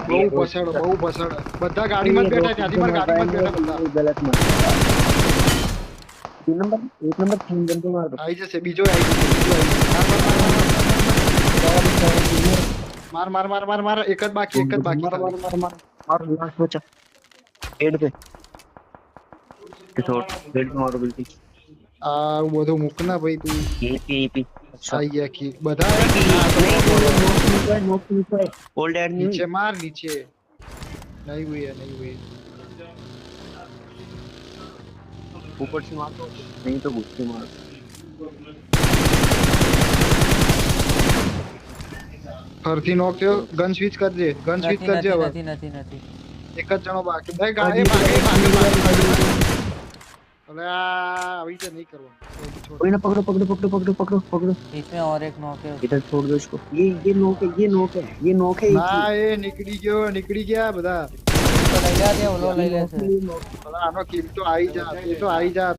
બહુ પછાડ બધા ગાડીમાં જ બેઠા ત્યાંથી માર ગાડીમાં જ બેઠા બધા गलत मत 3 नंबर 1 नंबर 3 जन मार दो આવી જશે બીજો આવી જશે માર માર માર માર એક જ બાકી ખાલી मार लास्ट बचा हेड पे शॉट हेड मारो बिल्कुल આ બધું મૂક ના ભાઈ તું एपी अच्छा આઈ ગયા કી બધા नॉक है ओल्ड एड નીચે માર નીચે નહીં हुई ऊपर से मार दो नहीं तो घुस के मार ફરથી નોક થયો ગન સ્વિચ કરજે હવે નથી એક જ જણો બાકી ભાઈ ભાગે અલે આવી તો નહીં કરવાનું कोई ना पकड़ो इसमें और एक नॉक है इधर छोड़ दो इसको ये नॉक है ના એ નીકળી ગયા બધા तो ले जा दे वो ले ले से આનો કિલ તો આવી જા